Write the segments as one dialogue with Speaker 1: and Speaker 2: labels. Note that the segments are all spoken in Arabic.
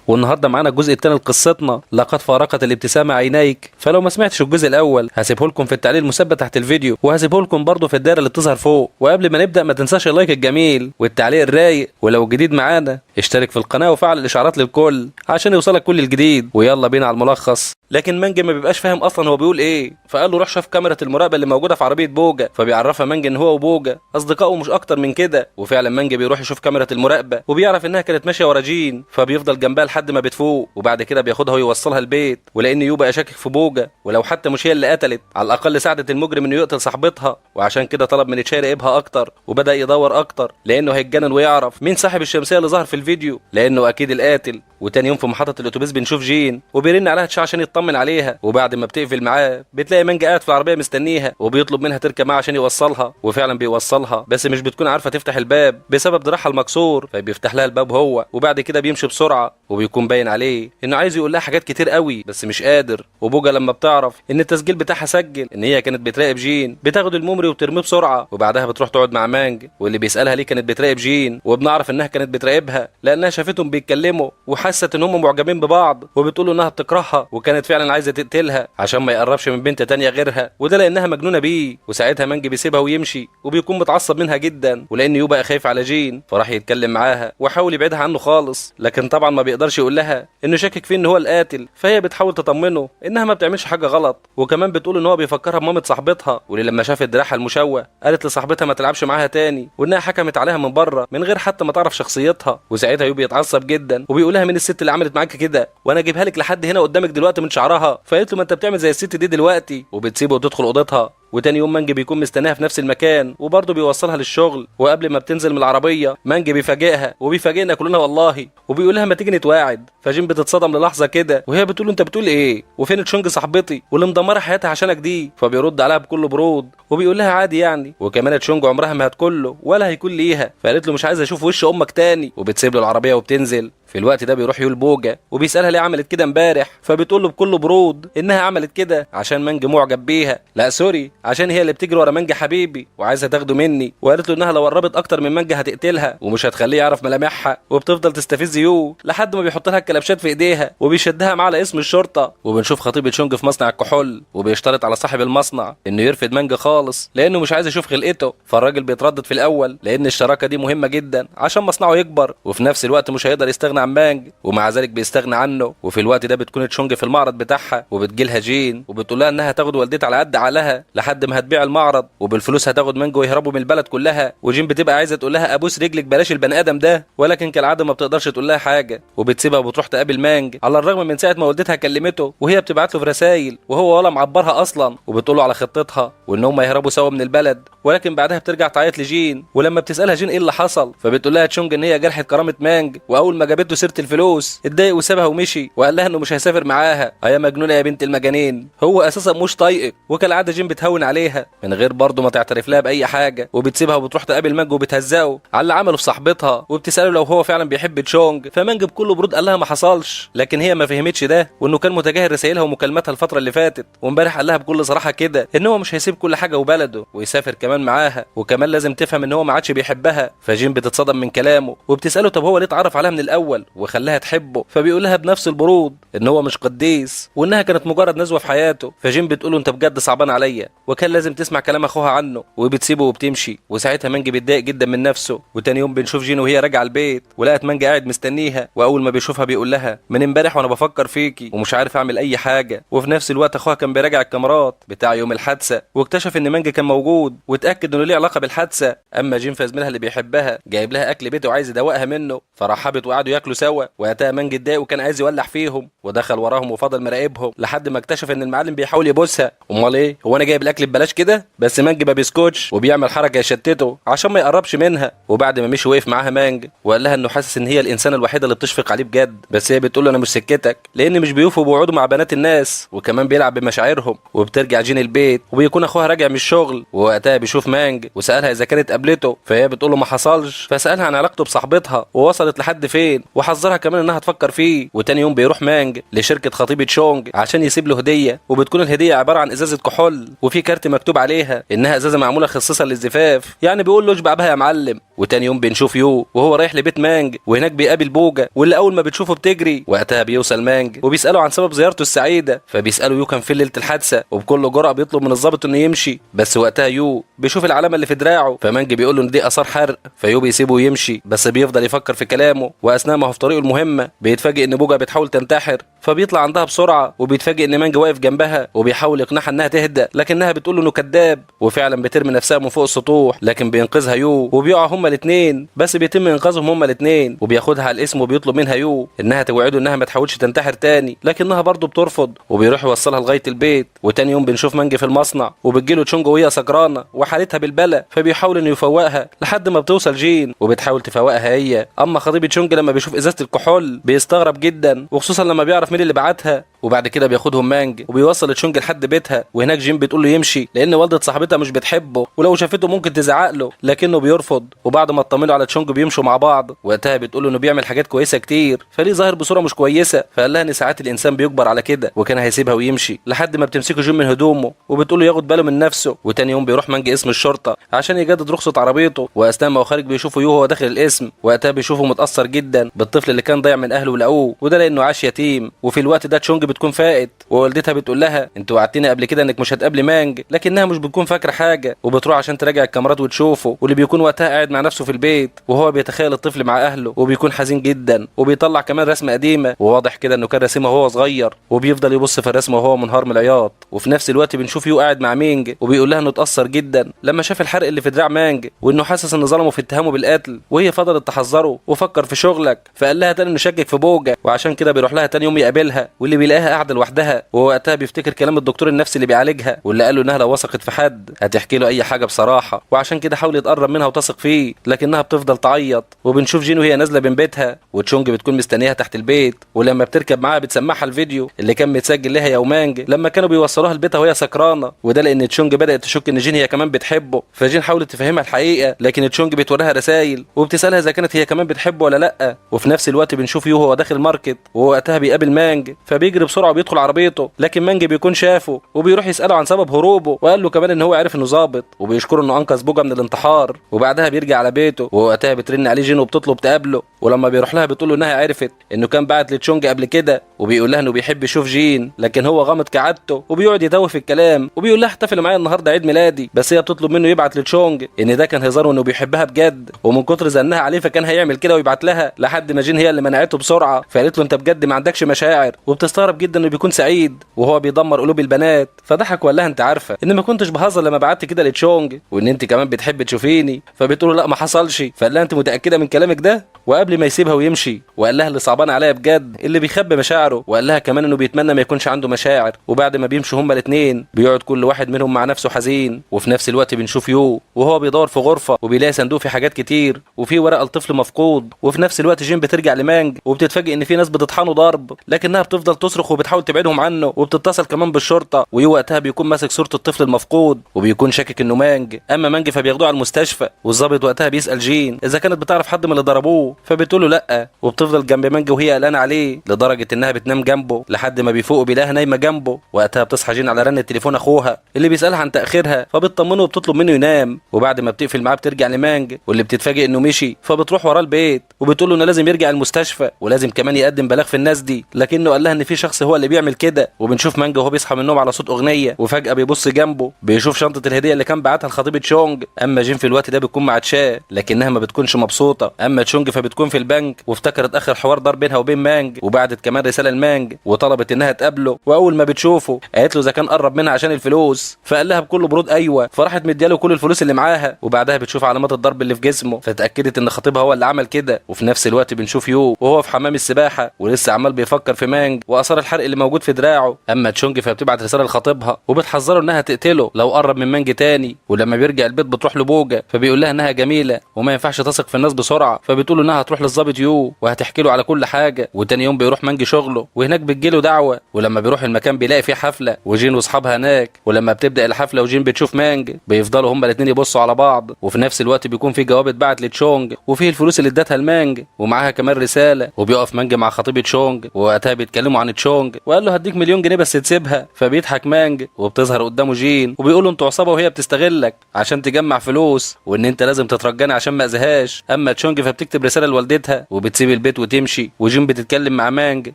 Speaker 1: والنهارده معانا الجزء الثاني لقصتنا لقد فارقت الابتسامه عينيك. فلو ما سمعتش الجزء الاول هسيبه لكم في التعليق المثبت تحت الفيديو، وهسيبه لكم برضه في الدايره اللي بتظهر فوق. وقبل ما نبدا ما تنساش اللايك الجميل والتعليق الرايق، ولو جديد معانا اشترك في القناه وفعل الاشعارات للكل عشان يوصلك كل الجديد. ويلا بينا على الملخص. لكن مانجا ما بيبقاش فاهم اصلا هو بيقول ايه، فقال له روح شوف كاميرا المراقبه اللي موجوده في عربيه بوجا. فبيعرفها مانجا ان هو وبوجا اصدقائه مش اكتر من كده. وفعلا مانجا بيروح يشوف كاميرا المراقبه وبيعرف انها كانت ماشيه ورا جين، فبيفضل جنبها لحد ما بتفوق، وبعد كده بياخدها ويوصلها البيت. ولان يوبا شاكك في بوجا، ولو حتى مش هي اللي قتلت على الاقل ساعدت المجرم انه يقتل صاحبتها، وعشان كده طلب من تشاي يراقبها اكتر وبدا يدور اكتر لانه هيتجنن ويعرف مين صاحب الشمسيه اللي ظهر في الفيديو لانه اكيد القاتل. وتاني يوم في محطه الاتوبيس بنشوف جين وبيرن عليها تشاي عشان يطمن عليها، وبعد ما بتقفل معاه بتلاقي مانجا قاعد في العربيه مستنيها وبيطلب منها تركب معاه عشان يوصلها. وفعلا بيوصلها بس مش بتكون عارفه تفتح الباب بسبب دراعها المكسور، فبيفتح لها الباب هو، وبعد كده بيمشي بسرعه وبيكون باين عليه انه عايز يقول لها حاجات كتير قوي بس مش قادر. وبوجا لما بتعرف ان التسجيل بتاعها سجل ان هي كانت بتراقب جين بتاخد الممري وترميه بسرعه، وبعدها بتروح تقعد مع مانج واللي بيسالها ليه كانت بتراقب جين، وبنعرف انها كانت بتراقبها لانها شافتهم بيتكلموا وحست ان هم معجبين ببعض، وبتقول انها بتكرهها وكانت فعلا عايزه تقتلها عشان ما يقربش من بنت تانية غيرها، وده لانها مجنونه بيه. وساعتها مانج بيسيبها ويمشي وبيكون متعصب منها جدا، ولان يوبا خايف على جين فراح يتكلم معاها وحاول يبعدها عنه خالص، لكن طبعا ما بيقدرش يقول لها انه شاكك فيه ان هو القاتل. فهي بتحاول تطمنه انها ما بتعملش حاجه غلط، وكمان بتقول ان هو بيفكرها بمامه صاحبتها، واللي لما شافت دراعها المشوه قالت لصاحبتها ما تلعبش معاها تاني، وانها حكمت عليها من بره من غير حتى ما تعرف شخصيتها. وساعتها يوبا يتعصب جدا وبيقول لها مين الست اللي عملت معاك كده، وانا اجيبها لك لحد هنا قدامك دلوقتي من شعرها. فقالت له ما انت بتعمل زي الست دي دلوقتي، وبتسيبه وتدخل اوضتها. وتاني يوم مانج بيكون مستناها في نفس المكان وبرضه بيوصلها للشغل، وقبل ما بتنزل من العربيه مانج بيفاجئها وبيفاجئنا كلنا والله، وبيقول لها ما تيجي نتواعد. فجين بتتصدم للحظه كده وهي بتقول له انت بتقول ايه، وفين تشونج صاحبتي واللي مدمره حياتها عشانك دي؟ فبيرد عليها بكل برود وبيقول لها عادي يعني، وكمان تشونج عمرها ما هتكون له ولا هيكون ليها. فقالت له مش عايزه اشوف وش امك تاني، وبتسيب له العربيه وبتنزل. في الوقت ده بيروح يقول بوجا وبيسالها ليه عملت كده امبارح، فبتقول له بكل برود انها عملت كده عشان مانج معجب بيها، لا سوري عشان هي اللي بتجري ورا مانج حبيبي وعايزه تاخده مني. وقالت له انها لو قربت اكتر من مانج هتقتلها ومش هتخليه يعرف ملامحها، وبتفضل تستفز يو لحد ما بيحط لها الكلبشات في ايديها وبيشدها معاه على اسم الشرطه. وبنشوف خطيب تشونج في مصنع الكحول وبيشترط على صاحب المصنع انه يرفض مانج خالص لانه مش عايز يشوف خلقته. فالراجل بيتردد في الاول لان الشراكه دي مهمه جدا عشان مصنعه يكبر، وفي نفس الوقت مش هيقدر يستغنى عن مانج، ومع ذلك بيستغنى عنه. وفي الوقت ده بتكون تشونج في المعرض بتاعها وبتجيلها جين وبتقول لها انها تاخد والدتها على قد عقلها لحد ما هتبيع المعرض، وبالفلوس هتاخد مانجو ويهربوا من البلد كلها. وجين بتبقى عايزه تقول لها ابوس رجلك بلاش البني ادم ده، ولكن كالعاده ما بتقدرش تقول لها حاجه وبتسيبها وبتروح تقابل مانج على الرغم من ساعه ما والدتها كلمته وهي بتبعت له في رسائل وهو ولا معبرها اصلا، وبتقول له على خطتها وان هم يهربوا سوا من البلد. ولكن بعدها بترجع تعيط لجين، ولما بتسالها جين ايه اللي حصل فبتقول لها تشونج ان هي جرحت كرامه مانج، واول ما جابت له سيره الفلوس اتضايق وسابها ومشي وقال لها انه مش هيسافر معاها. يا مجنونه يا بنت المجانين، هو اساسا مش طايقك. وكالعاده جين بتهون عليها من غير برضه ما تعترف لها باي حاجه، وبتسيبها وبتروح تقابل مانج وبتهزقه على اللي عمله في صاحبتها، وبتساله لو هو فعلا بيحب تشونج. فمانج بكل برود قال لها ما حصلش، لكن هي ما فهمتش ده وانه كان متجاهل رسائلها ومكالماتها الفتره اللي فاتت. وامبارح قال لها بكل صراحه كده ان هو مش هيسيب كل حاجه وبلده ويسافر كمان معاها، وكمان لازم تفهم ان هو ما عادش بيحبها. فجين بتتصدم من كلامه وبتساله طب هو ليه اتعرف عليها من الاول وخلاها تحبه، فبيقول لها بنفس البرود ان هو مش قديس وانها كانت مجرد نزوه في حياته. فجين بتقوله انت بجد صعبان عليا وكان لازم تسمع كلام اخوها عنه، وبتسيبه وبتمشي. وساعتها مانج بيتضايق جدا من نفسه. وتاني يوم بنشوف جين وهي راجعه البيت ولقت مانج قاعد مستنيها، واول ما بيشوفها بيقول لها من امبارح وانا بفكر فيكي ومش عارف اعمل اي حاجه. وفي نفس الوقت اخوها كان بيراجع الكاميرات بتاع يوم الحادثه واكتشف ان مانج كان موجود واتاكد انه ليه علاقه بالحادثه. اما جين فزميلها اللي بيحبها جايب لها اكل بيته وعايز يدوقها منه، فرحبت وقعدوا ياكلوا سوا. واتى مانج اتضايق وكان عايز يولع فيهم ودخل وراهم وفضل مراقبهم لحد ما اكتشف ان المعلم بيحاول يبوسها. امال ايه، هو انا جايب الاكل ببلاش كده؟ بس مانج ما بيسكتش وبيعمل حركه يشتته عشان ما يقربش منها. وبعد ما مشي وقف معاها مانج وقال لها انه حاسس ان هي الانسانه الوحيده اللي بتشفق عليه بجد، بس هي بتقول له انا مش سكتك لان مش بيوفوا بوعوده مع بنات الناس وكمان بيلعب بمشاعرهم. وبترجع جين البيت وبيكون اخوها راجع من الشغل، ووقتها بيشوف مانج وسالها اذا كانت قابلته، فهي بتقول له ما حصلش. فسالها عن علاقته بصاحبتها ووصلت لحد فين، وحذرها كمان انها تفكر فيه. وتاني يوم بيروح مانج لشركه خطيبه شونج عشان يسيب له هديه، وبتكون الهديه عباره عن ازازه كحول وفي كارت مكتوب عليها انها ازازه معموله خصيصا للزفاف، يعني بيقول له اشبع بها يا معلم. وتاني يوم بنشوف يو وهو رايح لبيت مانج، وهناك بيقابل بوجا واللي اول ما بتشوفه بتجري. وقتها بيوصل مانج وبيساله عن سبب زيارته السعيده، فبيساله يو كان فين ليله الحادثه، وبكل جرأه بيطلب من الضابط انه يمشي. بس وقتها يو بيشوف العلامه اللي في دراعه، فمانج بيقول له ان دي اثار حرق، فيو بيسيبه ويمشي، بس بيفضل يفكر في كلامه. واثناء ما هو في طريقه المهمه بيتفاجئ ان بوجا بتحاول تنتحر، فبيطلع عندها بسرعه وبيتفاجئ ان مانج واقف جنبها وبيحاول يقنعها انها تهدى، لكنها بتقول له انه كذاب، وفعلا بترمي نفسها من فوق السطوح، لكن بينقذها يو وبيقعوا هما الاثنين، بس بيتم انقاذهم هما الاثنين. وبياخدها على الاسم وبيطلب منها يو انها توعده انها ما تحاولش تنتحر تاني، لكنها برضه بترفض، وبيروح يوصلها لغايه البيت. وتاني يوم بنشوف مانج في المصنع وبتجيله تشونج وهي سكرانه وحالتها بالبلا، فبيحاول انه يفوقها لحد ما بتوصل جين وبتحاول تفوقها هي. اما خطيب تشونج لما بيشوف ازازه الكحول بيستغرب جدا، وخصوصا لما بيعرف مين اللي بعتها. وبعد كده بياخدهم مانج وبيوصل تشونج لحد بيتها، وهناك جين بتقول له يمشي لان والده صاحبتها مش بتحبه، ولو شافته ممكن تزعق له، لكنه بيرفض. وبعد ما اطمنوا على تشونج بيمشوا مع بعض. وقتها بتقول له انه بيعمل حاجات كويسه كتير، فليه ظاهر بصوره مش كويسه، فقال لها ان ساعات الانسان بيكبر على كده، وكان هيسيبها ويمشي لحد ما بتمسكه جين من هدومه وبتقول له ياخد باله من نفسه. وتاني يوم بيروح مانج اسم الشرطه عشان يجدد رخصه عربيته، واثناء ما هو خارج بيشوفه يو وهو داخل الاسم. وقتها بيشوفه متاثر جدا بالطفل اللي كان ضايع من اهله ولقوه، وده لانه عاش يتيم. وفي الوقت ده تشونج بتكون فائت، ووالدتها بتقول لها انت وعدتني قبل كده انك مش هتقابلي مانج، لكنها مش بتكون فاكره حاجه، وبتروح عشان تراجع الكاميرات وتشوفه، واللي بيكون وقتها قاعد مع نفسه في البيت وهو بيتخيل الطفل مع اهله، وبيكون حزين جدا. وبيطلع كمان رسمه قديمه وواضح كده انه كان راسمها وهو صغير، وبيفضل يبص في الرسمه وهو منهار من العياط. وفي نفس الوقت بنشوف يو قاعد مع مينج وبيقول لها انه اتاثر جدا لما شاف الحرق اللي في دراع مانج، وانه حاسس ان ظلمه في اتهامه بالقتل، وهي فضلت تحذره وفكر في شغلك، فقال لها تاني انه شكك في بوجا، وعشان كده بيروح لها تاني يوم يقابلها، واللي بيلاقيها قاعده لوحدها. ووقتها بيفتكر كلام الدكتور النفسي اللي بيعالجها، واللي قال له انها لو وثقت في حد هتحكي له اي حاجه بصراحه، وعشان كده حاول يتقرب منها وتثق فيه، لكنها بتفضل تعيط. وبنشوف جين وهي نازله من بيتها، وتشونج بتكون مستنياها تحت البيت، ولما بتركب معاها بتسمعها الفيديو اللي كان متسجل لها يا ومانج لما كانوا بيوصلوها لبيتها وهي سكرانه. وده لان تشونج بدات تشك ان جين هي كمان بتحبه، فجين حاولت تفهمها الحقيقه، لكن تشونج بتوريها رسائل وبتسالها اذا كانت هي كمان بتحبه ولا لا. وفي نفس الوقت بنشوف يو هو داخل ماركت، ووقتها بيقابل مانج، فبيجري بسرعه وبيدخل عربيته، لكن مانج بيكون شافه وبيروح يساله عن سبب هروبه، وقال له كمان ان هو عارف انه ظابط، وبيشكره انه انقذ بوجا من الانتحار. وبعدها بيرجع على بيته، ووقتها بترن عليه جين وبتطلب تقابله، ولما بيروح لها بتقول له انها عرفت انه كان بعت لتشونج قبل كده، وبيقول لها انه بيحب يشوف جين، لكن هو غامض كعادته وبيقعد يتوه في الكلام، وبيقول لها احتفل معايا النهارده عيد ميلادي، بس هي بتطلب منه يبعت لتشونج ان ده كان هزار وانه بيحبها بجد، ومن كتر زنها عليه فكان هيعمل كده ويبعت لها، لحد ما جين هي اللي منعته بسرعه، فقالت له انت بجد ما عندكش مشاعر. وبتستغرب جدا انه بيكون سعيد وهو بيدمر قلوب البنات، فضحك وقال لها انت عارفه ان ما كنتش بهزر لما بعت كده لتشونج، وان انت كمان بتحب تشوفيني. فبتقول له لا ما حصلش، فقال لها انت متاكده من كلامك ده؟ وقبل ما يسيبها ويمشي وقال لها اللي صعبان عليا بجد اللي بيخبي مشاعره، وقال لها كمان انه بيتمنى ما يكونش عنده مشاعر. وبعد ما بيمشوا هما الاثنين بيقعد كل واحد منهم مع نفسه حزين. وفي نفس الوقت بنشوف يو وهو بيدور في غرفه وبيلاقي صندوق فيه حاجات كتير وفي ورقه لطفل مفقود. وفي نفس الوقت جين بترجع لمانج وبتتفاجئ ان في ناس بتطحنه ضرب، لكنها بتفضل تصرخ وبتحاول تبعدهم عنه، وبتتصل كمان بالشرطه. ويو وقتها بيكون ماسك صوره الطفل المفقود وبيكون شاكك انه مانج، اما مانج فبياخدوه على المستشفى. والظابط وقتها بيسال جين اذا كانت بتعرف حد من اللي ضربوه، فبتقول له لا، وبتفضل جنب مانج وهي قلقانه عليه لدرجه انها بتنام جنبه لحد ما بيفوق وبيلاقيها نايمه جنبه. وقتها بتصحى جين على رن تليفون اخوها اللي بيسالها عن تاخيرها، فبتطمنه وبتطلب منه ينام. وبعد ما بتقفل معاه بترجع لمانج واللي بتتفاجئ انه مشي، فبتروح وراه البيت وبتقول له انه لازم يرجع المستشفى ولازم كمان يقدم بلاغ في الناس دي، لكنه قال لها ان في شخص هو اللي بيعمل كده. وبنشوف مانج وهو بيصحى من النوم على صوت اغنيه، وفجاه بيبص جنبه بيشوف شنطه الهديه اللي كان بعتها لخطيبه تشونج. اما جين في الوقت ده بتكون مع تشا لكنها ما بتكونش مبسوطه، اما تشونج فبتكون في البنك وافتكرت اخر حوار دار بينها وبين مانج، وبعتت كمان رساله لمانج وطلبت انها تقابله. واول ما بتشوفه قالت له اذا كان قرب منها عشان الفلوس، فقال لها بكل برود ايوه، فراحت مدياله كل الفلوس اللي معاها. وبعدها بتشوف علامات الضرب اللي في جسمه فتاكدت ان خطيبها هو اللي عمل كده. وفي نفس الوقت بنشوف يو وهو في حمام السباحه ولسه عمال بيفكر في مانج واثار الحرق اللي موجود في دراعه. اما تشونج فبتبعت رساله لخطيبها وبتحذره انها تقتله لو قرب من مانج تاني. ولما بيرجع البيت بتروح له بوجا فبيقول لها انها جميله وما ينفعش تثق في الناس بسرعه، فبتقول انها هتروح للظابط يو وهتحكي له على كل حاجه. وتاني يوم بيروح مانج شغله وهناك بتجيله دعوه، ولما بيروح المكان بيلاقي فيه حفله وجين واصحابها هناك. ولما بتبدا الحفله وجين بتشوف مانج بيفضلوا هما الاثنين يبصوا على بعض، وفي نفس الوقت بيكون في جواب اتبعت لتشونج وفيه الفلوس اللي ادتها لمانج ومعاها كمان رساله. وبيقف مانج مع خطيبه تشونج ووقتها بيتكلموا عن تشونج وقال له هديك 1,000,000 جنيه بس تسيبها. فبيضحك مانج وبتظهر قدامه جين وبيقول له انتوا عصابه وهي بتستغلك عشان تجمع فلوس وان انت لازم تترجاني عشان ما اذيهاش. اما تشونج فبتكتب رساله لوالدتها وبتسيب البيت وتمشي. وجين بتتكلم مع مانج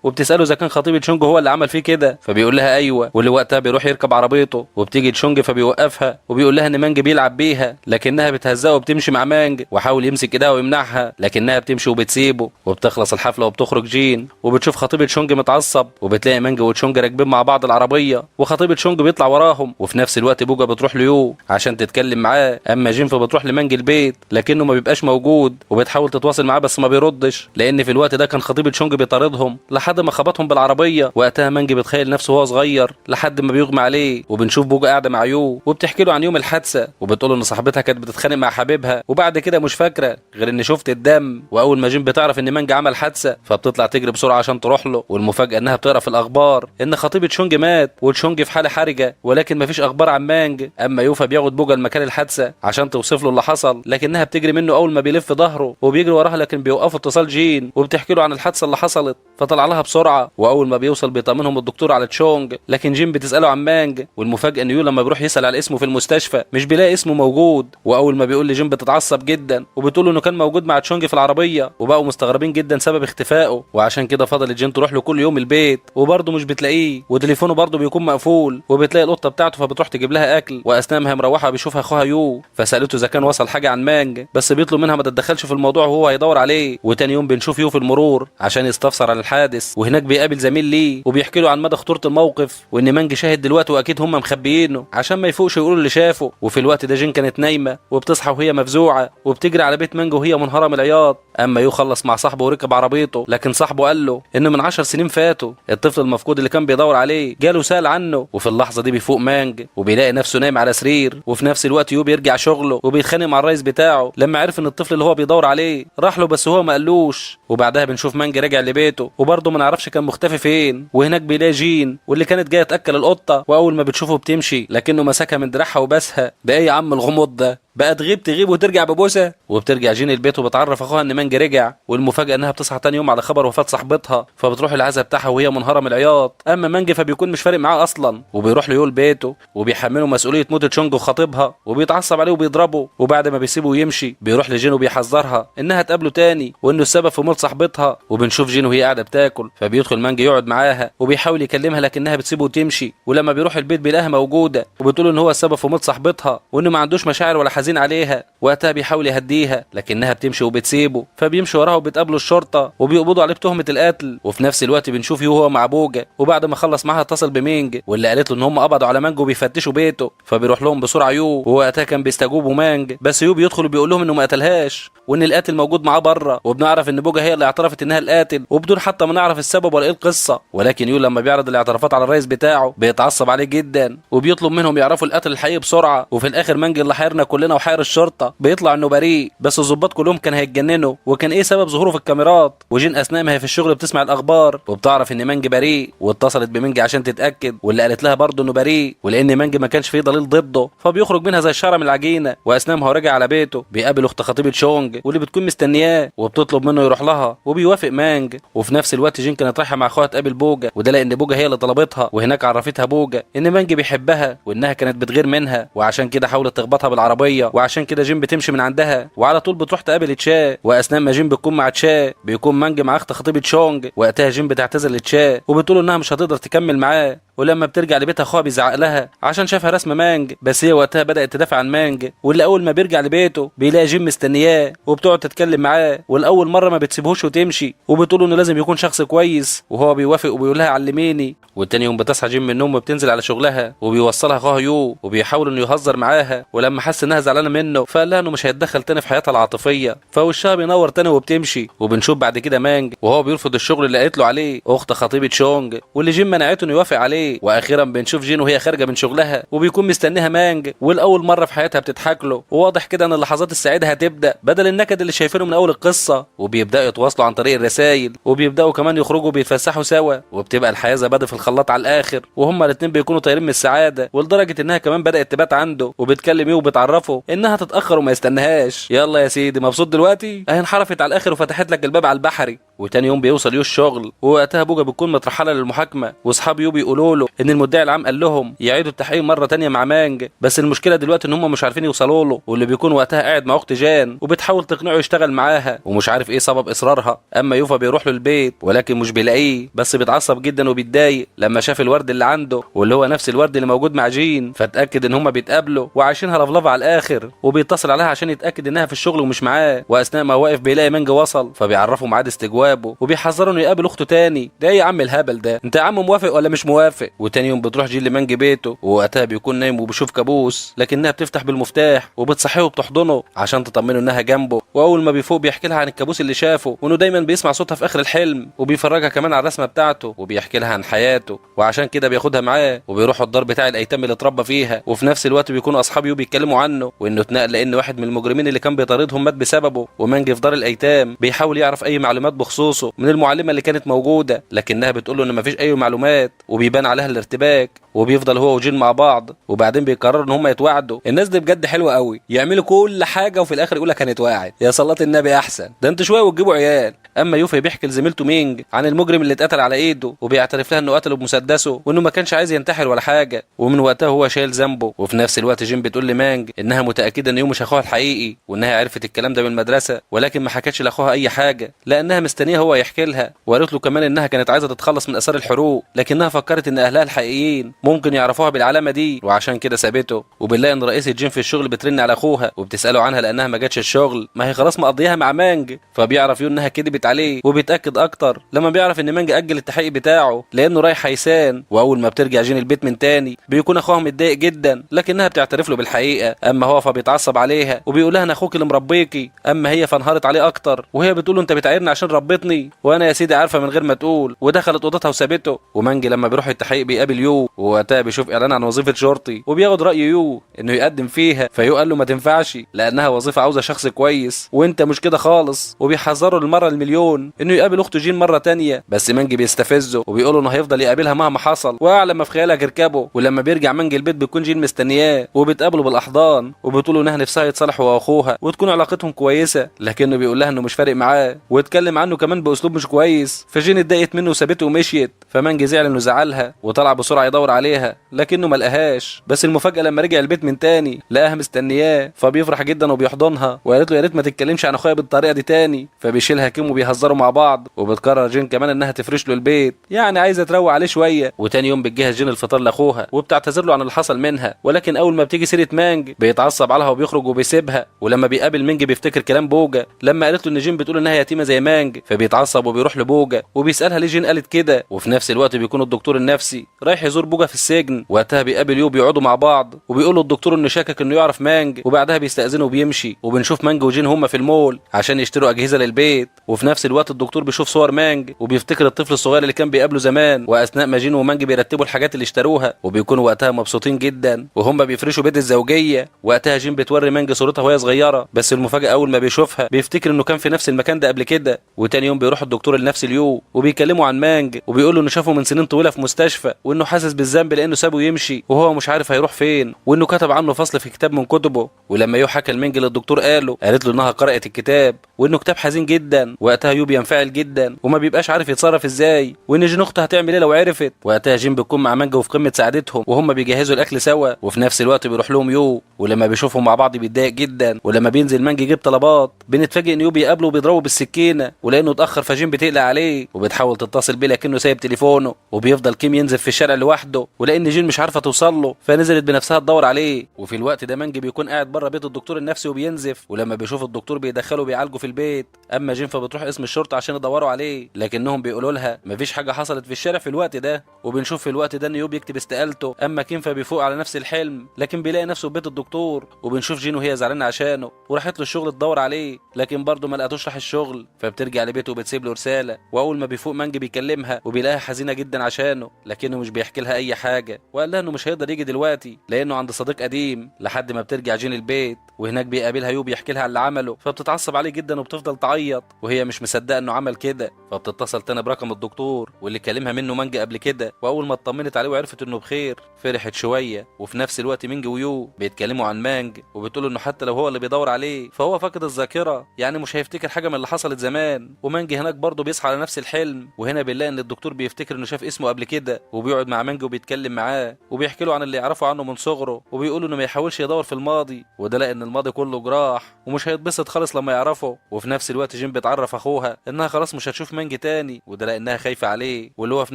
Speaker 1: وبتساله اذا كان خطيب تشونج هو اللي عمل فيه كده، فبيقول لها ايوه. واللي وقتها بيروح يركب عربيته وبتيجي تشونج فبيوقفها وبيقول لها ان مانج بيلعب بيها، لكنها بتهزقه وبتمشي مع مانج وحاول يمسك ايدها ويمنعها لكنها بتمشي وبتسيبه. وبتخلص الحفله وبتخرج جين وبتشوف خطيب تشونج متعصب وبتلاقي مانج وتشونج راكبين مع بعض العربيه وخطيب تشونج بيطلع وراهم. وفي نفس الوقت بوجا بتروح ليو عشان تتكلم معاه. اما جين فبتروح لمانج البيت لكنه ما بيبقاش موجود وبتحاول تتواصل معاه بس ما بيردش لان في الوقت ده كان خطيب تشونج بيطاردهم لحد ما خبطهم بالعربيه. وقتها مانج بتخيل نفسه وهو صغير لحد ما بيغمى عليه. وبنشوف بوجا قاعده مع يو وبتحكي له عن يوم الحادثه وبتقول ان صاحبتها كانت بتتخانق مع حبيبها وبعد كده مش فاكره غير ان شفت الدم. واول ما جين بتعرف ان مانج عمل حادثه فبتطلع تجري بسرعه عشان تروح له. والمفاجاه انها بتقرا في الاخبار ان خطيب تشونج مات وتشونج في حاله حرجه ولكن مفيش اخبار عن مانج. اما يوفا بياخد بوجا لمكان الحادثه عشان توصف له اللي حصل لكنها بتجري منه اول ما بيلف ظهره وبيجري وراها لكن بيوقفوا اتصال جين وبتحكي له عن الحادثه اللي حصلت فطلع لها بسرعه. واول ما بيوصل بيطمنهم الدكتور على تشونج لكن جين بتساله عن مانج. والمفاجاه ان يو لما بيروح يسال على اسمه في المستشفى مش بيلاقي اسمه موجود. واول ما بيقول لجين بتتعصب جدا وبتقول له انه كان موجود مع تشونج في العربيه وبقوا مستغربين جدا سبب اختفائه. وعشان كده فضلت جين تروح له كل يوم البيت وبرضه مش بتلاقيه وتليفونه برضه بيكون مقفول. وبتلاقي القطه بتاعته فبتروح تجيب لها اكل واثناء ما هي مروحه بيشوفها اخوها يو فسالته اذا كان وصل حاجه عن مانج بس بيطلب منها ما تتدخلش في الموضوع وهو هيدور عليه. وتاني يوم بنشوف يو في المرور عشان يستفسر عن الحادث وهناك بيقابل زميل ليه وبيحكي له عن مدى خطوره الموقف وان مانج شاهد دلوقتي واكيد هم مخبيينه عشان ما يفوقش يقولوا اللي شافه. وفي الوقت ده جين كانت نايمه وبتصحى وهي مفزوعه وبتجري على بيت مانج وهي منهاره من العياط. اما يو خلص مع صاحبه وركب عربيته لكن صاحبه قال له ان من 10 سنين فاتوا الطفل المفقود اللي كان بيدور عليه جاله سال عنه. وفي اللحظه دي بيفوق مانج وبيلاقي نفسه نايم على سرير. وفي نفس الوقت يو بيرجع شغله وبيتخانق مع الرئيس بتاعه لما عرف ان الطفل اللي هو بيدور عليه راح له بس هو ما قالوش. وبعدها بنشوف مانج راجع لبيته وبرضه ما نعرفش كان مختفي فين. وهناك بيلاقي جين واللي كانت جايه تاكل القطه واول ما بتشوفه بتمشي لكنه مسكها من دراعها وبسها. ده ايه يا عم الغموض ده بقى تغيب وترجع ببوسه. وبترجع جين البيت وبتعرف اخوها ان مانج رجع. والمفاجاه انها بتصحى تاني يوم على خبر وفاه صاحبتها فبتروح العزا بتاعها وهي منهاره من العياط. اما مانج فبيكون مش فارق معاه اصلا وبيروح ليول بيته وبيحمله مسؤوليه موت تشونج وخطيبها وبيتعصب عليه وبيضربه. وبعد ما بيسيبه ويمشي بيروح لجين وبيحذرها انها تقابله تاني وانه السبب في موت صاحبتها. وبنشوف جين وهي قاعده بتاكل فبيدخل مانج يقعد معاها وبيحاول يكلمها لكنها بتسيبه وتمشي. ولما بيروح البيت بيلاقيها موجوده وبتقول ان هو السبب في موت صاحبتها وانه ما عندوش مشاعر ولا حزين عليها. وقتها بيحاول يهديها لكنها بتمشي وبتسيبه فبيمشي وراها وبتقابله الشرطه وبيقبضوا عليه بتهمه القتل. وفي نفس الوقت بنشوف يو هو مع بوجا وبعد ما خلص معاها اتصل بمينج واللي قالت له ان هم قبضوا على مانج وبيفتشوا بيته فبيروح لهم بسرعه يو. ووقتها كان بيستجوبوا مانج بس يو بيدخل وبيقول لهم انه ما قتلهاش وان القاتل موجود معاه بره. وبنعرف ان بوجا هي اللي اعترفت انها القاتل وبدون حتى ما نعرف السبب ولا ايه القصه. ولكن يو لما بيعرض الاعترافات على الرئيس بتاعه بيتعصب عليه جدا وبيطلب منهم يعرفوا القاتل الحقيقي بسرعه. وفي الاخر مانج اللي حيرنا كلنا وحير الشرطه بيطلع انه بريء بس الضباط كلهم كان هيتجننوا وكان ايه سبب ظهوره في الكاميرات. وجين اثناء ما هي في الشغل بتسمع الاخبار وبتعرف ان مانج بريء واتصلت بمانج عشان تتاكد واللي قالت لها برضه انه بريء ولان مانج ما كانش فيه دليل ضده فبيخرج منها زي الشعره من العجينه. واثناء ما هو راجع على بيته بيقابل اخت خطيبه تشونج واللي بتكون مستنياه وبتطلب منه يروح لها وبيوافق مانج. وفي نفس الوقت جين كانت رايحه مع اخوها تقابل بوجا وده لان بوجا هي اللي طلبتها وهناك عرفتها بوجا ان مانج بيحبها وانها كانت بتغير منها وعشان كده حاولت تخبطها بالعربيه. وعشان كده جين بتمشي من عندها وعلى طول بتروح تقابل تشا. واثناء ما جين بتكون مع تشا بيكون مانج مع اخت خطيبه تشونج. وقتها جين بتعتذر لتشا وبتقول انها مش هتقدر تكمل معاه. ولما بترجع لبيتها اخوها بيزعق لها عشان شافها رسمه مانج بس هي وقتها بدات تدافع عن مانج. واللي اول ما بيرجع لبيته بيلاقي جين مستنياه وبتقعد تتكلم معاه والاول مره ما بتسيبهوش وتمشي وبتقول انه لازم يكون شخص كويس وهو بيوافق وبيقول لها علميني. والتاني يوم بتصحى جين من النوم وبتنزل على شغلها، وبيوصلها اخوها يو وبيحاول انه يهزر معاها، ولما حس انها زعلانه منه فقال لها انه مش هيتدخل تاني في حياتها العاطفيه، فوشها بينور تاني وبتمشي. وبنشوف بعد كده مانج وهو بيرفض الشغل اللي قالت له عليه اخت خطيبه شونج، واللي جين منعته انه يوافق عليه. واخيرا بنشوف جين وهي خارجه من شغلها وبيكون مستنيها مانج، والاول مره في حياتها بتضحك له، وواضح كده ان اللحظات السعيده هتبدا بدل النكد اللي شايفينه من اول القصه. وبيبداوا يتواصلوا عن طريق الرسائل، وبيبداوا كمان يخرجوا بيتفسحوا سوا، وبتبقى الحياه زبادي في الخلاط على الاخر، وهما الاثنين بيكونوا طايرين من السعاده، ولدرجه انها كمان بدات تبات عنده وبتكلم وبتعرفه انها تتاخر وما يستناهاش. يلا يا سيدي مبسوط دلوقتي؟ اهي انحرفت على الاخر وفتحت لك الباب على البحري. وتاني يوم بيوصل يو الشغل، ووقتها بوجا بتكون مترحله للمحاكمه، واصحاب يو بيقولوا له ان المدعي العام قال لهم يعيدوا التحقيق مره تانية مع مانج، بس المشكله دلوقتي ان هم مش عارفين يوصلوا له، واللي بيكون وقتها قاعد مع اخت جان وبتحاول تقنعه يشتغل معاها ومش عارف ايه سبب اصرارها. اما يوفا بيروح له البيت ولكن مش بيلاقيه، بس بيتعصب جدا وبيتضايق لما شاف الورد اللي عنده واللي هو نفس الورد اللي موجود مع جين، فاتاكد ان هم بيتقابلوا وعايشينها لفلفه على الاخر، وبيتصل عليها عشان يتاكد انها في الشغل ومش معاه. واثناء ما واقف بيلاقي مانج وصل، فبيعرفه ميعاد استجوابه وبيحذره انه يقابل اخته تاني. ده ايه يا عم الهبل ده؟ انت يا عم موافق ولا مش موافق؟ وتاني يوم بتروح جين لمانج بيته، ووقتها بيكون نايم وبيشوف كابوس، لكنها بتفتح بالمفتاح وبتصحيه وبتحضنه عشان تطمنه انها جنبه. واول ما بيفوق بيحكي لها عن الكابوس اللي شافه، وانه دايما بيسمع صوتها في اخر الحلم، وبيفرجها كمان على الرسمه بتاعته، وبيحكي لها عن حياته، وعشان كده بياخدها معاه وبيروحوا الدار بتاع الايتام اللي اتربى فيها. وفي نفس الوقت بيكونوا اصحاب يو بيتكلموا عنه، وانه اتنقل لان واحد من المجرمين اللي كان بيطاردهم مات بسببه. ومانج في دار الايتام بيحاول يعرف اي معلومات بخصوصه من المعلمه اللي كانت موجوده، لكنها بتقول له ان مفيش اي معلومات، وبيبان عليها الارتباك. وبيفضل هو وجين مع بعض، وبعدين بيقرروا ان هم يتواعدوا. الناس دي بجد حلوه قوي، يعملوا كل حاجه وفي الاخر يقول لك هنتواعد. يا صلاه النبي احسن، ده انتوا شويه وتجيبوا عيال. اما يوفي بيحكي لزميلته مينج عن المجرم اللي اتقتل على ايده، وبيعترف لها انه قتله بمسدسه وانه ما كانش عايز ينتحر ولا حاجه، ومن وقتها هو شايل ذنبه. وفي نفس الوقت جين بتقول لمانج انها متاكده ان يو مش اخوها الحقيقي، وانها عرفت الكلام ده من المدرسه، ولكن ما حكتش لاخوها اي حاجه لانها مستنيه هو يحكي لها. وقالت له كمان انها كانت عايزه تتخلص من اثار الحروق، لكنها فكرت ان اهلها الحقيقيين ممكن يعرفوها بالعلامه دي، وعشان كده سابته. وبنلاقي ان رئيسه جين في الشغل بترن على اخوها وبتساله عنها لانها ما جاتش الشغل، ما هي خلاص مقضيها مع مانج. فبيعرف يو انها كدبت عليه، وبيتاكد اكتر لما بيعرف ان مانج اجل التحقيق بتاعه لانه رايح حيسان. واول ما بترجع جين البيت من تاني بيكون اخوها متضايق جدا، لكنها بتعترف له بالحقيقه. اما هو فبيتعصب عليها وبيقول لها انا اخوك اللي مربيكي. اما هي فانهارت عليه اكتر، وهي بتقول له انت بتعايرني عشان ربيتني، وانا يا سيدي عارفه من غير ما تقول. ودخلت اوضتها وسابته. ومانج لما بيروح التحقيق بيقابل يو، ووقتها بيشوف اعلان عن وظيفه شرطي، وبياخد راي يو انه يقدم فيها. فيو قال له ما تنفعش لانها وظيفه عاوزه شخص كويس، وانت مش كده خالص. وبيحذره للمره المليون انه يقابل اخته جين مره تانية، بس مانج بيستفزه وبيقول له انه هيفضل يقابلها مهما حصل، واعلى ما في خيالك اركبه. ولما بيرجع مانج البيت بيكون جين مستنياه، وبتقابله بالاحضان، وبتقول له انها نفسها يتصالح هو واخوها وتكون علاقتهم كويسه، لكنه بيقول لها انه مش فارق معاه، واتكلم عنه كمان باسلوب مش كويس. فجين اتضايقت منه وسابته ومشيت. فمانج زعل انه زعلها وطلع بسرعه يدور عليها، لكنه ما لقاهاش. بس المفاجاه لما رجع البيت من تاني لقاها مستنياه، فبيفرح جدا وبيحضنها، وقالت له يا ريت ما تتكلمش عن اخويا بالطريقه دي تاني. فبيشيلها كيم وبيهزروا مع بعض، وبتقرر جين كمان انها تفرش له البيت، يعني عايزه تروق عليه شويه. وتاني يوم بتجهز جين الفطار لاخوها وبتعتذر له عن اللي حصل منها، ولكن اول ما بتيجي سيره مانج بيتعصب عليها وبيخرج وبيسيبها. ولما بيقابل مانج بيفتكر كلام بوجا لما قالت له ان جين بتقول انها يتيمه زي مانج، فبيتعصب وبيروح لبوجا وبيسالها ليه جين قالت كده. وفي نفس الوقت بيكون الدكتور النفسي رايح يزور بوجا في السجن. وقتها بيقابل يو بيقعدوا مع بعض، وبيقول له الدكتور انه شاكك انه يعرف مانج، وبعدها بيستأذنه وبيمشي. وبنشوف مانج وجين هما في المول عشان يشتروا اجهزه للبيت. وفي نفس الوقت الدكتور بيشوف صور مانج وبيفتكر الطفل الصغير اللي كان بيقابله زمان. واثناء ما جين ومانج بيرتبوا الحاجات اللي اشتروها، وبيكونوا وقتها مبسوطين جدا وهم بيفرشوا بيت الزوجيه. وقتها جين بتوري مانج صورتها وهي صغيره، بس المفاجاه اول ما بيشوفها بيفتكر انه كان في نفس المكان ده قبل كده. وتاني يوم بيروح الدكتور النفسي ليو وبيكلموا عن مانج، وبيقول له انه شافه من سنين طويله في مستشفى، وانه حاسس بالذنب لانه سابه يمشي وهو مش عارف هيروح فين، وانه كتب عنه فصل في كتاب من كتبه. ولما يو حكى لمانج للدكتور قالت له انها قرأت الكتاب وانه كتاب حزين جدا. وقتها يو بينفعل جدا وما بيبقاش عارف يتصرف ازاي، وان جين اخته هتعمل ايه لو عرفت. وقتها جين بيكون مع مانج وفي قمه سعادتهم وهم بيجهزوا الاكل سوا، وفي نفس الوقت بيروح لهم يو. ولما بيشوفهم مع بعض بيتضايق جدا. ولما بينزل مانج يجيب طلبات بنتفاجئ ان يو بيقابله وبيضربه بالسكينه، ولانه اتاخر فجين بتقلق عليه وبتحاول تتصل بيه لكنه سايب تليفونه. وبيفضل كيم ينزل في الشارع لوحده، ولان جين مش عارفه توصل له فنزلت بنفسها تدور عليه. وفي الوقت ده مانج بيكون قاعد بره بيت الدكتور النفسي وبينزف. ولما بيشوف الدكتور بيدخله بيعالجه في البيت. اما جين فبتروح اسم الشرطه عشان يدوروا عليه، لكنهم بيقولوا لها مفيش حاجه حصلت في الشارع في الوقت ده. وبنشوف في الوقت ده ان يو بيكتب استقالته. اما كين فبيفوق على نفس الحلم، لكن بيلاقي نفسه في بيت الدكتور. وبنشوف جين وهي زعلانه عشانه وراحت له الشغل تدور عليه، لكن برضه ما لقتوش راح الشغل. فبترجع لبيته وبتسيب له رساله. واول ما بيفوق مانج بيكلمها وبيلاقيها حزينه جدا عشانه، لكنه مش بيحكي لها اي حاجه، وقال لها انه مش هيقدر يجي دلوقتي لانه عند صديق قديم. لحد ما بترجع جين البيت وهناك بيقابلها يو بيحكي لها اللي عمله. فبتتعصب عليه جدا وبتفضل تعيط وهي مش مصدقه انه عمل كده. فبتتصل تاني برقم الدكتور واللي كلمها منه مانج قبل كده. واول ما اطمنت عليه وعرفت انه بخير فرحت شويه. وفي نفس الوقت مينج ويو بيتكلموا عن مانج وبتقول انه حتى لو هو اللي بيدور عليه فهو فاقد الذاكره، يعني مش هيفتكر حاجه من اللي حصلت زمان. ومانج هناك برضه بيصحى على نفس الحلم. وهنا بنلاقي ان الدكتور بيفتكر انه شاف اسمه قبل كده وبيقعد مع مانج وبيتكلم معاه وبيحكي له عن اللي يعرفه عنه من صغره. وبيقول انه ما يحاولش يدور في الماضي، وده لان الماضي كله جراح ومش هيتبسط خالص لما يعرفه. وفي نفس الوقت جيم بتعرف اخوها انها خلاص مش هتشوف مانج تاني، وده لانها خايفه عليه. واللي هو في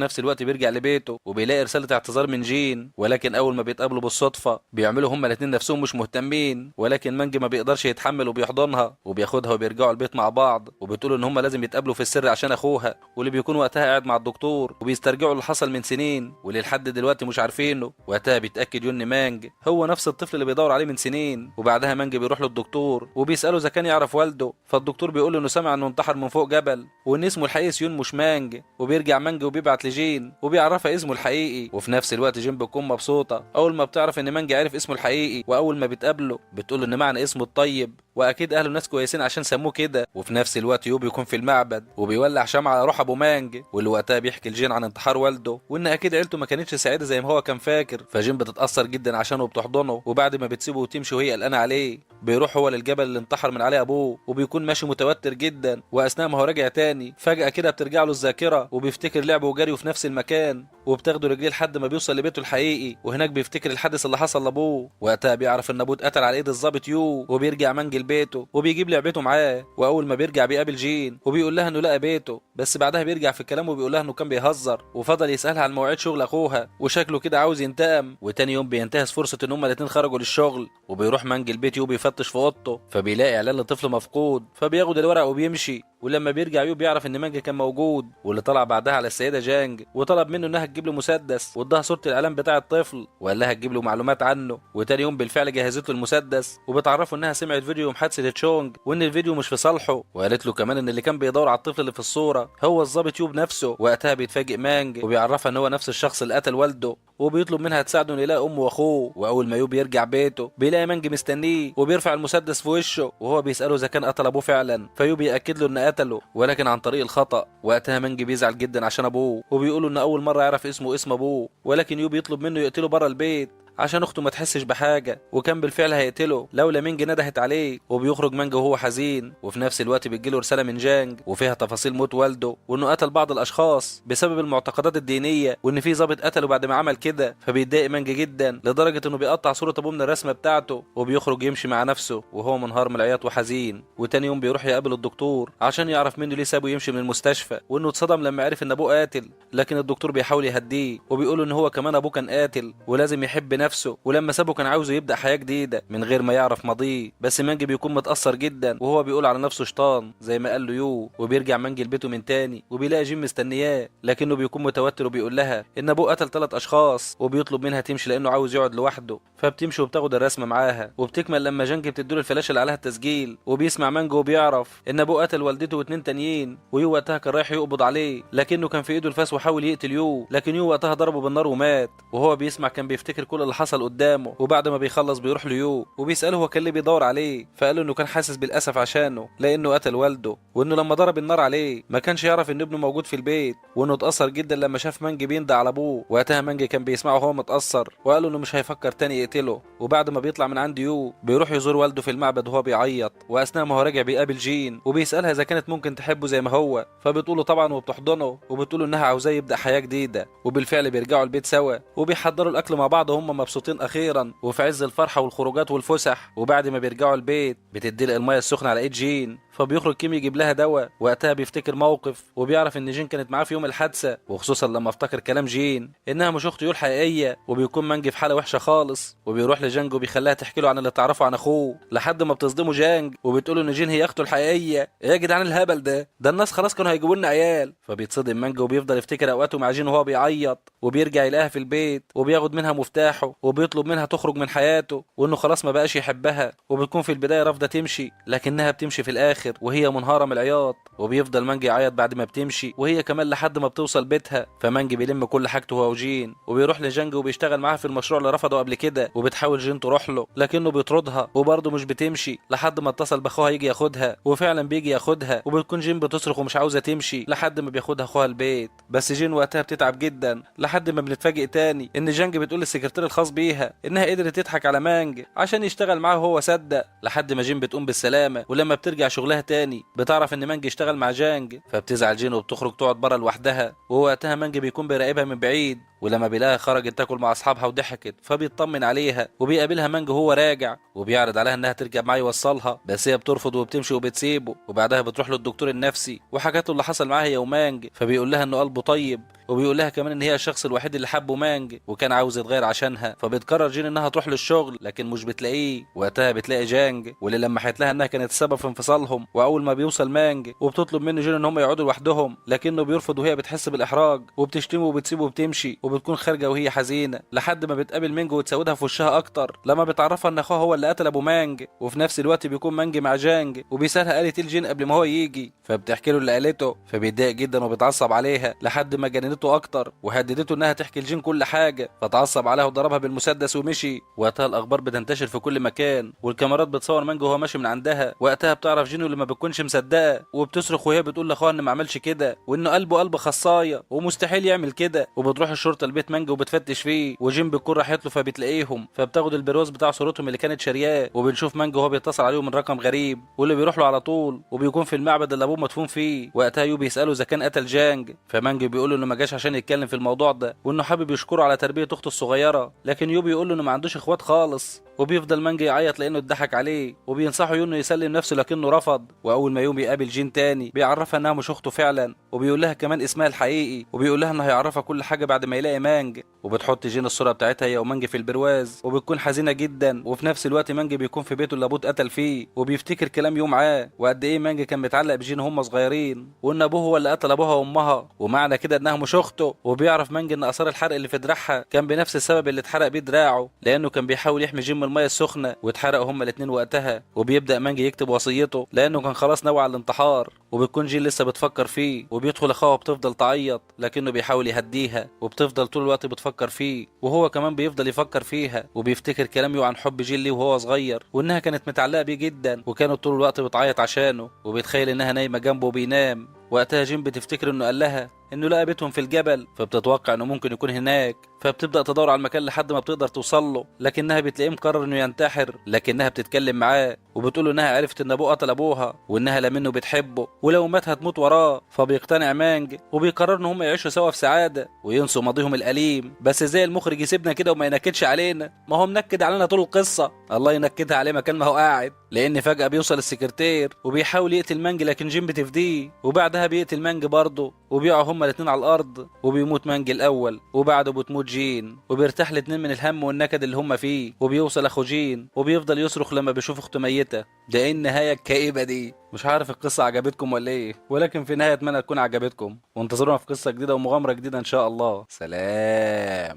Speaker 1: نفس الوقت بيرجع لبيته وبيلاقي رساله اعتذار من جين. ولكن اول ما بيتقابلوا بالصدفه بيعملوا هما الاثنين نفسهم مش مهتمين، ولكن مانج ما بيقدرش يتحمل وبيحضنها وبياخدها وبيرجعوا البيت مع بعض. وبتقول ان هما لازم يتقابلوا في السر عشان اخوها، واللي بيكون وقتها قاعد مع الدكتور وبيسترجعوا اللي حصل من سنين واللي لحد دلوقتي مش عارفينه. وقتها بيتاكد ان مانج هو نفس الطفل اللي بيدور عليه من سنين. وبعدها مانج بيروح للدكتور وبيساله اذا كان يعرف والده. فالدكتور بيقول له انه سمع انه انتحر من فوق جبل وان اسمه الحقيقي سيون مش مانج. وبيرجع مانج وبيبعت لجين وبيعرفها اسمه الحقيقي. وفي نفس الوقت جين بتكون مبسوطه اول ما بتعرف ان مانج عرف اسمه الحقيقي. واول ما بتقابله بتقول ان معنى اسمه الطيب واكيد اهله ناس كويسين عشان سموه كده. وفي نفس الوقت يو بيكون في المعبد وبيولع شمعة على روح ابو مانج، واللي وقتها بيحكي لجين عن انتحار والده وان اكيد عيلته ما كانتش سعيده زي ما هو كان فاكر. فجين بتتاثر جدا عشانه وبتحضنه. وبعد ما بتسيبه وتمشي وهي قلقانه عليه بيروح هو للجبل اللي انتحر من عليه ابوه. وبيكون ماشي متوتر جدا، واثناء ما هو راجع تاني فجاه كده بترجع له الذاكره وبيفتكر لعبه وجري في نفس المكان. وبتاخده رجليه لحد ما بيوصل لبيته الحقيقي، وهناك بيفتكر الحادث اللي حصل لابوه. وقتها بيعرف ان ابوه اتقتل على ايد الضابط يو. وبيرجع مانج لبيته وبيجيب لعبته معاه. واول ما بيرجع بيقابل جين وبيقول لها انه لقى بيته، بس بعدها بيرجع في الكلام وبيقول لها انه كان بيهزر. وفضل يسالها عن مواعيد شغل اخوها وشكله كده عاوز ينتقم. وتاني يوم بينتهز فرصه ان هما الاتنين خرجوا للشغل وبيروح مانج البيت يو بيفتش في اوضته فبيلاقي اعلان لطفل مفقود. فبياخد الورق وبيمشي. ولما بيرجع يو بيعرف ان مانج كان موجود واللي طلع بعدها على السيده جانج وطلب منه انها تجيب له مسدس واداها صوره الاعلان بتاع الطفل وقال لها تجيب له معلومات عنه. وتاني يوم بالفعل جهزت له المسدس وبتعرفه انها سمعت فيديو محادثه تشونج وان الفيديو مش في صالحه. وقالت له كمان ان اللي كان بيدور على الطفل اللي في الصوره هو الضابط يو بنفسه. وقتها بيتفاجئ مانج وبيعرفها ان هو نفس الشخص اللي قتل والده وبيطلب منها تساعده انه يلاقي امه واخوه. واول ما يو بيرجع بيته بيلاقي مانج مستنيه وبيرفع المسدس في وشه وهو بيساله اذا كان قتل ابوه فعلا. فيو بياكد له ان قتله ولكن عن طريق الخطا. وقتها مانج بيزعل جدا عشان ابوه وبيقول ان اول مره يعرف اسمه اسم ابوه. ولكن يو بيطلب منه يقتله بره البيت عشان اخته ما تحسش بحاجه، وكان بالفعل هيقتله لولا مينج ندهت عليه. وبيخرج مانج وهو حزين. وفي نفس الوقت بتجيله رساله من جانج وفيها تفاصيل موت والده وانه قتل بعض الاشخاص بسبب المعتقدات الدينيه وان في ضابط قتله بعد ما عمل كده. فبيتضايق مانج جدا لدرجه انه بيقطع صوره ابوه من الرسمه بتاعته وبيخرج يمشي مع نفسه وهو منهار من العياط وحزين. وتاني يوم بيروح يقابل الدكتور عشان يعرف منه ليه سابه يمشي من المستشفى وانه اتصدم لما عرف ان ابوه قاتل. لكن الدكتور بيحاول يهديه وبيقول ان هو كمان ابوه كان قاتل ولازم يحب نفسه، ولما سابه كان عاوزه يبدا حياه جديده من غير ما يعرف ماضيه. بس مانج بيكون متاثر جدا وهو بيقول على نفسه شيطان زي ما قال له يو. وبيرجع مانج لبيته من تاني وبيلاقي جيم مستنياه لكنه بيكون متوتر وبيقول لها ان ابوه قتل 3 اشخاص وبيطلب منها تمشي لانه عاوز يقعد لوحده. فبتمشي وبتاخد الرسمه معاها وبتكمل لما جانج بتديله الفلاشه اللي عليها التسجيل وبيسمع مانج وبيعرف ان ابوه قتل والدته و2 تانيين. ويو وقتها كان رايح يقبض عليه لكنه كان في ايده الفاس وحاول يقتل يو، لكن يو وقتها ضربه بالنار ومات. وهو بيسمع كان بيفتكر كل اللي حصل قدامه. وبعد ما بيخلص بيروح ليو وبيساله هو كان ليه بيدور عليه. فقال له انه كان حاسس بالاسف عشانه لانه قتل والده وانه لما ضرب النار عليه ما كانش يعرف ان ابنه موجود في البيت وانه اتاثر جدا لما شاف مانج بيندى على ابوه. وقتها مانج كان بيسمعه وهو متاثر وقال له انه مش هيفكر تاني يقتله. وبعد ما بيطلع من عند يو بيروح يزور والده في المعبد وهو بيعيط. واثناء ما هو راجع بيقابل جين وبيسالها اذا كانت ممكن تحبه زي ما هو. فبتقول له طبعا وبتحضنه وبتقول له انها عاوزاه يبدا حياه جديده. وبالفعل بيرجعوا البيت سوا وبيحضروا الاكل مع بعض وهم مبسوطين اخيرا وفي عز الفرحه والخروجات والفسح. وبعد ما بيرجعوا البيت بتدلق الميه السخنه على ايد جين، فبيخرج كيم يجيب لها دواء. وقتها بيفتكر موقف وبيعرف ان جين كانت معاه في يوم الحادثه، وخصوصا لما افتكر كلام جين انها مش اخته يول حقيقيه. وبيكون مانجي في حاله وحشه خالص، وبيروح لجانج وبيخليها تحكي له عن اللي تعرفه عن اخوه، لحد ما بتصدمه جانج وبتقول ان جين هي اخته الحقيقيه. ايه يا جدعان الهبل ده الناس خلاص كانوا هيجيبوا لنا عيال. فبيتصدم مانجي وبيفضل يفتكر اوقاته مع جين وهو بيعيط، وبيرجع يلاقيها في البيت وبياخد منها مفتاحه وبيطلب منها تخرج من حياته، وانه خلاص ما بقاش يحبها. وبتكون في البدايه رافضه تمشي، لكنها بتمشي في الاخر وهي منهاره من العياط. وبيفضل مانجي يعيط بعد ما بتمشي وهي كمان لحد ما بتوصل بيتها. فمانجي بيلم كل حاجته هو وجين وبيروح لجانج وبيشتغل معاها في المشروع اللي رفضه قبل كده. وبتحاول جين تروح له لكنه بيطردها وبرضه مش بتمشي، لحد ما اتصل باخوها يجي ياخدها. وفعلا بيجي ياخدها وبتكون جين بتصرخ ومش عاوزه تمشي، لحد ما بياخدها اخوها البيت. بس جين وقتها بتتعب جدا، لحد ما بنتفاجئ تاني ان جانج بتقول للسكرتير الخاص بيها انها قدرت تضحك على مانج عشان يشتغل معاه وهو صدق. لحد ما جين بتقوم بالسلامه، ولما بترجع شغلها تاني بتعرف ان مانج اشتغل مع جانج. فبتزعل جين وبتخرج تقعد بره لوحدها، ووقتها مانج بيكون بيراقبها من بعيد. ولما بيلاقيها خرجت تاكل مع اصحابها وضحكت فبيطمن عليها. وبيقابلها مانج وهو راجع وبيعرض عليها انها ترجع معاه يوصلها، بس هي بترفض وبتمشي وبتسيبه. وبعدها بتروح للدكتور النفسي وحكت له اللي حصل معاها هي ومانج، فبيقول لها انه قلبه طيب، وبيقول لها كمان ان هي الشخص الوحيد اللي حبه مانج وكان عاوز يتغير عشانها. فبتقرر جين انها تروح للشغل لكن مش بتلاقيه. وقتها بتلاقي جانج واللي لمحت لها انها كانت السبب في انفصالهم. واول ما بيوصل مانج وبتطلب منه جين ان هم يقعدوا لوحدهم، لكنه بيرفض وهي بتحس بالاحراج وبتشتمه وبتسيبه وبتمشي. وبتكون خارجه وهي حزينه، لحد ما بتقابل مانج وتسودها في وشها اكتر لما بتعرفها ان اخوها هو اللي قتل ابو مانج. وفي نفس الوقت بيكون مانج مع جانج وبيسالها قالت الجين قبل ما هو يجي، فبتحكي له اللي قالته. فبيتضايق جدا وبيتعصب عليها لحد ما جننته اكتر وهددته انها تحكي لجين كل حاجه. فتعصب عليها وضربها بالمسدس ومشي. وقتها الاخبار بتنتشر في كل مكان والكاميرات بتصور مانج وهو ماشي من عندها. وقتها بتعرف جين اللي ما بتكونش مصدقه وبتصرخ وهي بتقول لاخوها ان ما عملش كده وانه قلبه قلب خصايه ومستحيل يعمل كده. وبتروح الشرطه البيت مانج وبتفتش فيه، وجين بتكون راحت له فبتلاقيهم. فبتاخد البرواز بتاع صورتهم اللي كانت شارياه، وبنشوف مانج وهو بيتصل عليهم من رقم غريب واللي بيروح له على طول. وبيكون في المعبد اللي ابوه مدفون فيه. وقتها يو بيساله اذا كان قتل جانج، فمانج بيقول له انه ما جاش عشان يتكلم في الموضوع ده وانه حابب يشكره على تربيه اخته الصغيره. لكن يو بيقول له انه ما عندوش اخوات خالص. وبيفضل مانج يعيط لانه اتضحك عليه، وبينصحه يو انه يسلم نفسه لكنه رفض. واول ما يوم بيقابل جين تاني بيعرفها انها مش اخته فعلا، وبيقول لها كمان اسمها الحقيقي، وبيقول لها انه هيعرفها كل حاجه بعد ما يلاقي مانج. وبتحط جين الصوره بتاعتها هي ومانج في البرواز، وبتكون حزينه جدا. وفي نفس الوقت مانج بيكون في بيته اللي ابوه اتقتل فيه، وبيفتكر كلام يو معاه وقد ايه مانج كان متعلق بجين وهم صغيرين، وان ابوه هو اللي قتل ابوها وامها ومعنى كده انها مش اخته. وبيعرف مانج ان اثار الحرق اللي في دراعها كان بنفس السبب اللي اتحرق بيه دراعه، لانه كان بيحاول يحمي جين من الميه السخنه واتحرقوا هما الاثنين وقتها. وبيبدا مانج يكتب وصيته لانه كان خلاص ناوي على الانتحار. وبتكون جين لسه بتفكر فيه، وبيدخل اخوها بتفضل تعيط لكنه بيحاول يهديها، وبتفضل طول الوقت بتفكر فيه وهو كمان بيفضل يفكر فيها. وبيفتكر كلام يو عن حب جين ليه وهو صغير وانها كانت متعلقه بيه جدا وكانت طول الوقت بتعيط عشانه. وبيتخيل انها نايمه جنبه وبينام. وقتها جين بتفتكر انه قال لها انه لقى بيتهم في الجبل، فبتتوقع انه ممكن يكون هناك. فبتبدا تدور على المكان لحد ما بتقدر توصل له، لكنها بتلاقيه مقرر انه ينتحر. لكنها بتتكلم معاه وبتقول له انها عرفت ان ابوه قتل ابوها وانها لا منه بتحبه ولو مات هتموت وراه. فبيقتنع مانج وبيقرروا ان هم يعيشوا سوا في سعاده وينسوا ماضيهم الاليم. بس زي المخرج يسيبنا كده وما ينكدش علينا؟ ما هو منكد علينا طول القصه، الله ينكدها عليه مكان ما هو قاعد. لان فجاه بيوصل السكرتير وبيحاول يقتل مانج لكن جين بتفديه، وبعدها بيقتل مانج برضه وبيقعوا هما الاثنين على الارض. وبيموت مانج الاول وبعده بتموت جين، وبيرتاح الاثنين من الهم والنكد اللي هما فيه. وبيوصل اخو جين وبيفضل يصرخ لما بيشوف اخته ميته. ده ايه النهايه الكئيبه دي؟ مش عارف القصه عجبتكم ولا ايه، ولكن في النهايه اتمنى تكون عجبتكم. وانتظرونا في قصه جديده ومغامره جديده ان شاء الله. سلام.